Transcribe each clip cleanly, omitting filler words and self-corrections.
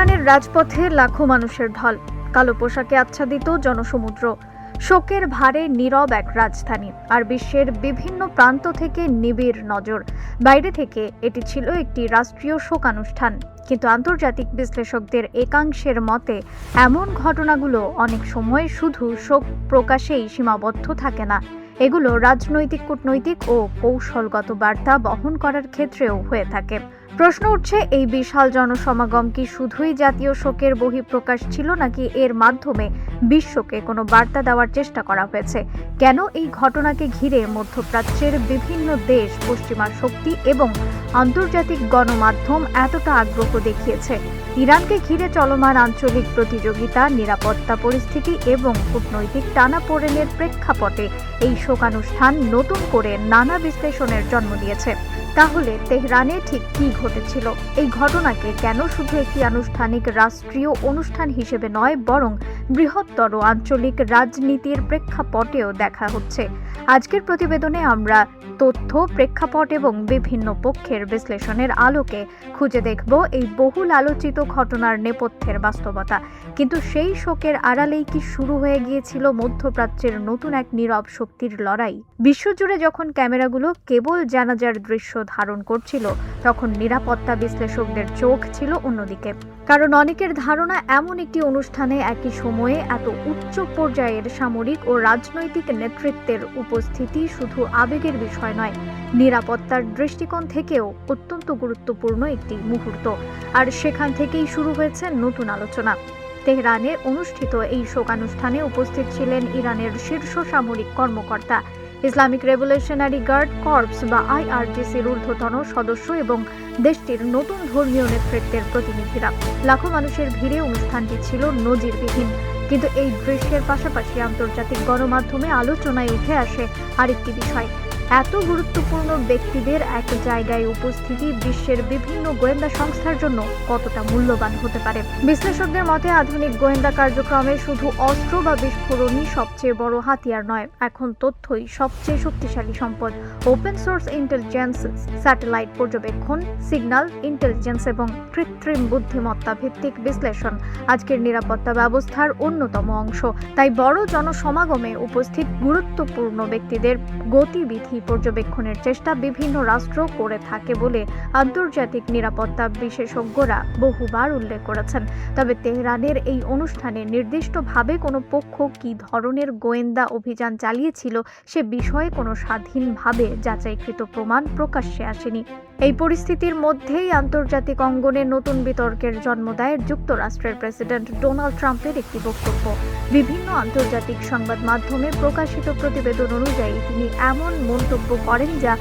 তেহরানের রাজপথে লাখো মানুষের ঢল, কালো পোশাকে আচ্ছাদিত জনসমুদ্র, শোকের ভারে নীরব এক রাজধানী, আর বিশ্বের বিভিন্ন প্রান্ত থেকে নিবিড় নজর। বাইরে থেকে এটি ছিল একটি রাষ্ট্রীয় শোকানুষ্ঠান, কিন্তু আন্তর্জাতিক বিশ্লেষকদের একাংশের মতে এমন ঘটনাগুলো অনেক সময় শুধু শোক প্রকাশেই সীমাবদ্ধ থাকে না, এগুলো রাজনৈতিক, কূটনৈতিক ও কৌশলগত বার্তা বহন করার ক্ষেত্রেও হয়ে থাকে। প্রশ্ন উঠছে, এই বিশাল জনসমাগম কি শুধুই জাতীয় শোকের বহিঃপ্রকাশ ছিল, নাকি এর মাধ্যমে বিশ্বকে কোনো বার্তা দেওয়ার চেষ্টা করা হয়েছে? কেন এই ঘটনাকে ঘিরে মধ্যপ্রাচ্যের বিভিন্ন দেশ, পশ্চিমা শক্তি এবং আন্তর্জাতিক গণমাধ্যম এতটা আগ্রহ দেখিয়েছে? ইরানকে ঘিরে চলমান আঞ্চলিক প্রতিযোগিতা, নিরাপত্তা পরিস্থিতি এবং কূটনৈতিক টানাপোড়েনের প্রেক্ষাপটে এই শোকানুষ্ঠান নতুন করে নানা বিশ্লেষণের জন্ম দিয়েছে। তাহলে তেহরানে ঠিক কি ঘটেছিল? এই ঘটনাকে কেন শুধু একটি আনুষ্ঠানিক রাষ্ট্রীয় অনুষ্ঠান হিসেবে নয়, বরং বৃহত্তর আঞ্চলিক রাজনীতির প্রেক্ষাপটেও দেখা হচ্ছে? আজকের প্রতিবেদনে আমরা তথ্য, প্রেক্ষাপট এবং বিভিন্ন পক্ষের বিশ্লেষণের আলোকে খুঁজে দেখব এই বহুল আলোচিত ঘটনার নেপথ্যের বাস্তবতা। কিন্তু সেই শোকের আড়ালেই কি শুরু হয়ে গিয়েছিল মধ্যপ্রাচ্যের নতুন এক নীরব শক্তির লড়াই? বিশ্বজুড়ে যখন ক্যামেরাগুলো কেবল জানাজার দৃশ্য ধারণ করছিল, তখন নিরাপত্তা বিশ্লেষকদের চোখ ছিল অন্যদিকে। কারণ অনেকের ধারণা, এমন একটি অনুষ্ঠানে একই সময়ে এত উচ্চ পর্যায়ের সামরিক ও রাজনৈতিক নেতৃত্বের উপস্থিতি শুধু আবেগের বিষয় নয়, নিরাপত্তার দৃষ্টিকোণ থেকেও অত্যন্ত গুরুত্বপূর্ণ একটি মুহূর্ত। আর সেখান থেকেই শুরু হয়েছে নতুন আলোচনা। তেহরানে অনুষ্ঠিত এই শোকানুষ্ঠানে উপস্থিত ছিলেন ইরানের শীর্ষ সামরিক কর্মকর্তা, ইসলামিক রেভলিউশনারি গার্ড কর্পস বা IRGCর ঊর্ধ্বতন সদস্য এবং দেশটির নতুন ধর্মীয় নেতৃত্বের প্রতিনিধিরা। লাখো মানুষের ভিড়ে অনুষ্ঠানটি ছিল নজিরবিহীন। কিন্তু এই দৃশ্যের পাশাপাশি আন্তর্জাতিক গণমাধ্যমে আলোচনায় উঠে আসে আরেকটি বিষয়: এত গুরুত্বপূর্ণ ব্যক্তিদের এক জায়গায় উপস্থিতি বিশ্বের বিভিন্ন গোয়েন্দা সংস্থার জন্য কতটা মূল্যবান হতে পারে। বিশ্লেষকদের মতে, আধুনিক গোয়েন্দা কার্যক্রমে শুধু অস্ত্র বা বিস্ফোরণই সবচেয়ে বড় হাতিয়ার নয়, এখন তথ্যই সবচেয়ে শক্তিশালী সম্পদ। ওপেন সোর্স ইন্টেলিজেন্স, স্যাটেলাইট পর্যবেক্ষণ, সিগন্যাল ইন্টেলিজেন্স এবং কৃত্রিম বুদ্ধিমত্তা ভিত্তিক বিশ্লেষণ আজকের নিরাপত্তা ব্যবস্থার অন্যতম অংশ। তাই বড় জনসমাগমে উপস্থিত গুরুত্বপূর্ণ ব্যক্তিদের গতিবিধি পর্যবেক্ষণের চেষ্টা বিভিন্ন রাষ্ট্র করে থাকে বলে আন্তর্জাতিক নিরাপত্তা বিশেষজ্ঞরা বহুবার উল্লেখ করেছেন। তবে তেহরানের এই অনুষ্ঠানে নির্দিষ্টভাবে কোনো পক্ষ কী ধরনের গোয়েন্দা অভিযান চালিয়েছিল সে বিষয়ে কোনো স্বাধীনভাবে যাচাইকৃত প্রমাণ প্রকাশ্যে আসেনি। এই পরিস্থিতির মধ্যেই আন্তর্জাতিক অঙ্গনে নতুন বিতর্কের জন্ম দেয় যুক্তরাষ্ট্রের প্রেসিডেন্ট ডোনাল্ড ট্রাম্পের একটি বক্তব্য। বিভিন্ন আন্তর্জাতিক সংবাদ মাধ্যমে প্রকাশিত প্রতিবেদন অনুযায়ী তিনি এমন মন্তব্য করেন যা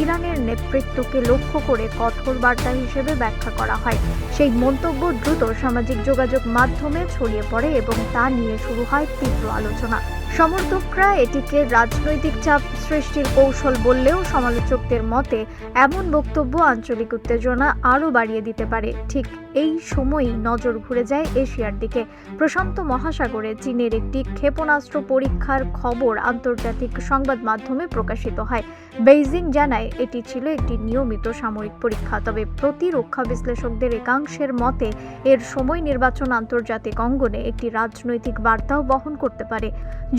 ইরানের নেতৃত্বকে লক্ষ্য করে কঠোর বার্তা হিসেবে ব্যাখ্যা করা হয়। সেই মন্তব্য দ্রুত সামাজিক যোগাযোগ মাধ্যমে ছড়িয়ে পড়ে এবং তা নিয়ে শুরু হয় তীব্র আলোচনা। সমর্থকরা এটিকে রাজনৈতিক চাপ সৃষ্টির কৌশল বললেও সমালোচকদের মতে এমন বক্তব্য আঞ্চলিক উত্তেজনা আরও বাড়িয়ে দিতে পারে। ঠিক এই সময়ই নজর ঘুরে যায় এশিয়ার দিকে। প্রশান্ত মহাসাগরে চীনের একটি ক্ষেপণাস্ত্র পরীক্ষার খবর আন্তর্জাতিক সংবাদ মাধ্যমে প্রকাশিত হয়। বেইজিং জানায় এটি ছিল একটি নিয়মিত সামরিক পরীক্ষা। তবে প্রতিরক্ষা বিশ্লেষকদের একাংশের মতে এর সময় নির্বাচন আন্তর্জাতিক অঙ্গনে একটি রাজনৈতিক বার্তাও বহন করতে পারে।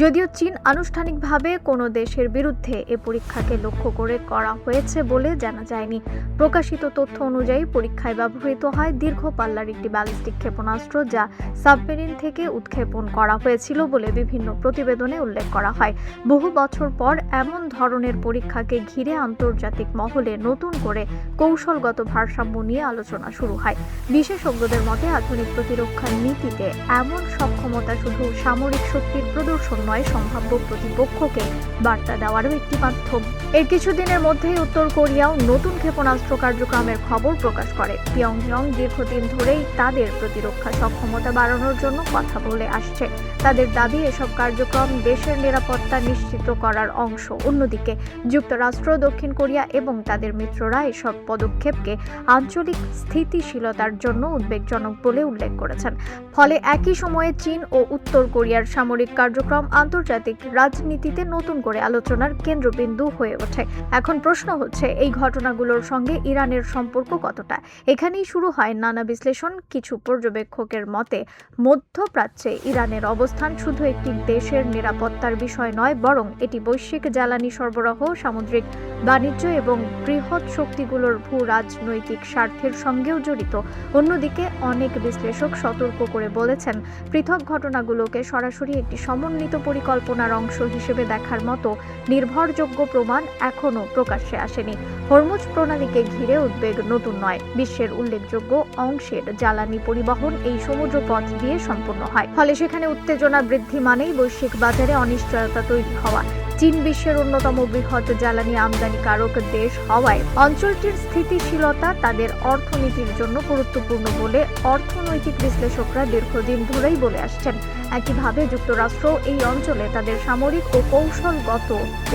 যদিও চীন আনুষ্ঠানিকভাবে কোনো দেশের বিরুদ্ধে এ পরীক্ষাকে লক্ষ্য করে করা হয়েছে বলে জানা যায়নি। প্রকাশিত তথ্য অনুযায়ী পরীক্ষায় ব্যবহৃত হয় দীর্ঘ পাল্লার একটি ব্যালিস্টিক ক্ষেপণাস্ত্র, যা সাবমেরিন থেকে উৎক্ষেপণ করা হয়েছিল বলে বিভিন্ন প্রতিবেদনে উল্লেখ করা হয়। বহু বছর পর এমন ধরনের পরীক্ষাকে ঘিরে আন্তর্জাতিক মহলে নতুন করে কৌশলগত ভারসাম্য নিয়ে আলোচনা শুরু হয়। বিশেষজ্ঞদের মতে, আধুনিক প্রতিরক্ষা নীতিতে এমন সক্ষমতা শুধু সামরিক শক্তির প্রদর্শন নয়, সম্ভাব্য প্রতিপক্ষকে বার্তা দেওয়ারও একটি মাধ্যম। এর কিছুদিনের মধ্যেই উত্তর কোরিয়াও নতুন ক্ষেপণাস্ত্র কার্যক্রমের খবর প্রকাশ করে। পিয়ংইয়ং দীর্ঘদিন ধরেই তাদের প্রতিরক্ষা সক্ষমতা বাড়ানোর জন্য কথা বলে আসছে। তাদের দাবি, এসব কার্যক্রম দেশের নিরাপত্তা নিশ্চিত করার অংশ। অন্যদিকে যুক্তরাষ্ট্র, দক্ষিণ কোরিয়া এবং তাদের মিত্ররা এসব পদক্ষেপকে আঞ্চলিক স্থিতিশীলতার জন্য উদ্বেগজনক বলে উল্লেখ করেছেন। ফলে একই সময়ে চীন ও উত্তর কোরিয়ার সামরিক কার্যক্রম আন্তর্জাতিক রাজনীতিতে নতুন করে আলোচনার কেন্দ্রবিন্দু হয়ে ওঠে। এখন প্রশ্ন হচ্ছে, এই ঘটনাগুলোর সঙ্গে ইরানের সম্পর্ক কতটা? এখানেই শুরু হয় নানা বিশ্লেষণ। কিছু পর্যবেক্ষকের মতে মধ্যপ্রাচ্যে ইরানের অবস্থান শুধু একটি দেশের নিরাপত্তার বিষয় নয়, বরং এটি বৈশ্বিক জ্বালানি সরবরাহ, সামুদ্রিক বাণিজ্য এবং বৃহৎ শক্তিগুলোর ভূ রাজনৈতিক স্বার্থের সঙ্গেও জড়িত। অন্যদিকে অনেক বিশ্লেষক সতর্ক করে বলেছেন, পৃথক ঘটনাগুলোকে সরাসরি একটি সমন্বিত পরিকল্পনার অংশ হিসেবে দেখার মতো নির্ভরযোগ্য প্রমাণ এখনও প্রকাশ্যে আসেনি। হরমুজ প্রণালীকে ঘিরে উদ্বেগ নতুন নয়। বিশ্বের উল্লেখযোগ্য অংশের জ্বালানি পরিবহন এই সমুদ্র পথ দিয়ে সম্পন্ন হয়। ফলে সেখানে উত্তেজনা বৃদ্ধি মানেই বৈশ্বিক বাজারে অনিশ্চয়তা তৈরি হওয়া। চীন বিশ্বের অন্যতম বৃহৎ জ্বালানি আমদানিকারক দেশ হওয়ায় অঞ্চলটির স্থিতিশীলতা তাদের অর্থনীতির জন্য গুরুত্বপূর্ণ বলে অর্থনৈতিক বিশ্লেষকরা দীর্ঘদিন ধরেই বলে আসছেন। একইভাবে যুক্তরাষ্ট্র এই অঞ্চলে তাদের সামরিক ও কৌশলগত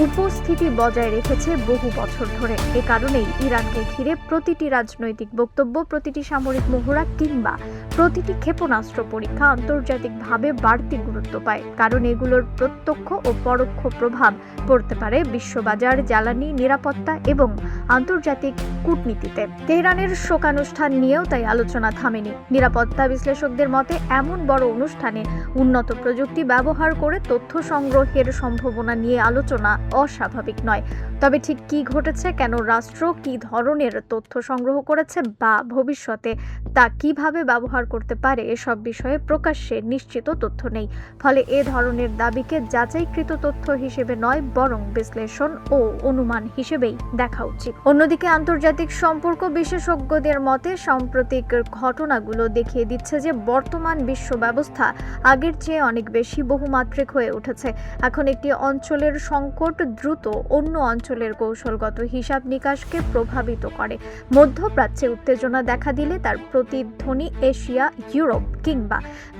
উপস্থিতি বজায় রেখেছে বহু বছর ধরে। এ কারণেই ইরানকে ঘিরে প্রতিটি রাজনৈতিক বক্তব্য, প্রতিটি সামরিক মহড়া কিংবা প্রতিটি ক্ষেপণাস্ত্র পরীক্ষা আন্তর্জাতিকভাবে বাড়তি গুরুত্ব পায়, কারণ এগুলোর প্রত্যক্ষ ও পরোক্ষ প্রভাব পড়তে পারে বিশ্ববাজার, জ্বালানি, নিরাপত্তা এবং আন্তর্জাতিক কূটনীতিতে। তেহরানের শোকানুষ্ঠান নিয়েও তাই আলোচনা থামেনি। নিরাপত্তা বিশ্লেষকদের মতে এমন বড় অনুষ্ঠানে উন্নত প্রযুক্তি ব্যবহার করে তথ্য সংগ্রহের সম্ভাবনা নিয়ে আলোচনা অস্বাভাবিক নয়। তবে ঠিক কি ঘটেছে, কেন রাষ্ট্র কি ধরনের তথ্য সংগ্রহ করেছে বা ভবিষ্যতে তা কিভাবে ব্যবহার করতে পারে, এসব বিষয়ে প্রকাশ্যে নিশ্চিত তথ্য নেই। ফলে এ ধরনের দাবিকে যাচাইকৃত তথ্য হিসেবে নয়, বরং বিশ্লেষণ ও অনুমান হিসেবেই দেখা উচিত। অন্যদিকে আন্তর্জাতিক সম্পর্ক বিশেষজ্ঞদের মতে সাম্প্রতিক ঘটনাগুলো দেখিয়ে দিচ্ছে যে বর্তমান বিশ্ব ব্যবস্থা আগের চেয়ে অনেক বেশি বহুমাত্রিক হয়ে উঠেছে। এখন একটি অঞ্চলের সংকট দ্রুত অন্য অঞ্চলের কৌশলগত হিসাব নিকাশকে প্রভাবিত করে। মধ্যপ্রাচ্যে উত্তেজনা দেখা দিলে তার প্রতিধ্বনি এশিয়া, ইউরোপ কিংবা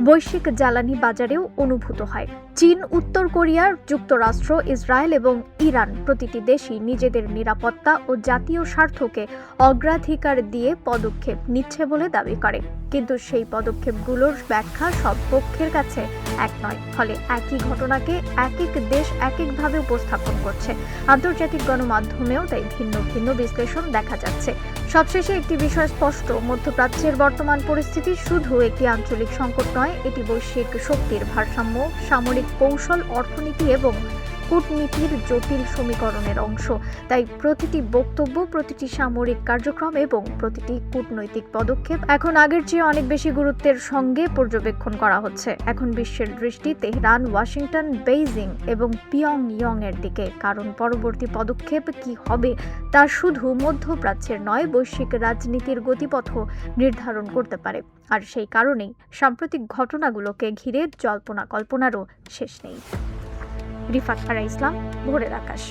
বৈশ্বিক জ্বালানি বাজারেও অনুভূত হয়। চীন, উত্তর কোরিয়া, যুক্তরাষ্ট্র, ইসরায়েল এবং ইরান প্রতিটি দেশই নিজেদের নিরাপত্তা ও জাতীয় স্বার্থকে অগ্রাধিকার দিয়ে পদক্ষেপ নিচ্ছে বলে দাবি করে। কিন্তু সেই পদক্ষেপগুলোর ব্যাখ্যা সব পক্ষের কাছে এক নয়। ফলে একই ঘটনাকে এক এক দেশ এক একভাবে উপস্থাপন করছে। আন্তর্জাতিক গণমাধ্যমেও তাই ভিন্ন ভিন্ন বিশ্লেষণ দেখা যাচ্ছে। সবশেষে একটি বিষয় স্পষ্ট, মধ্যপ্রাচ্যের বর্তমান পরিস্থিতি শুধু একটি আঞ্চলিক সংকট নয়, এটি বৈশ্বিক শক্তির ভারসাম্য, সামরিক কৌশল, অর্থনীতি এবং কূটনীতির জটিল সমীকরণের অংশ। তাই প্রতিটি বক্তব্য, প্রতিটি সামরিক কার্যক্রম এবং প্রতিটি কূটনৈতিক পদক্ষেপ এখন আগের চেয়ে অনেক বেশি গুরুত্বের সঙ্গে পর্যবেক্ষণ করা হচ্ছে। এখন বিশ্বের দৃষ্টি তেহরান, ওয়াশিংটন, বেইজিং এবং পিয়ংইয়ং এর দিকে, কারণ পরবর্তী পদক্ষেপ কি হবে তা শুধু মধ্যপ্রাচ্যের নয়, বৈশ্বিক রাজনীতির গতিপথও নির্ধারণ করতে পারে। আর সেই কারণেই সাম্প্রতিক ঘটনাগুলোকে ঘিরে জল্পনা কল্পনারও শেষ নেই। রিফাত ফারা ইসলাম, ভোরের আকাশ।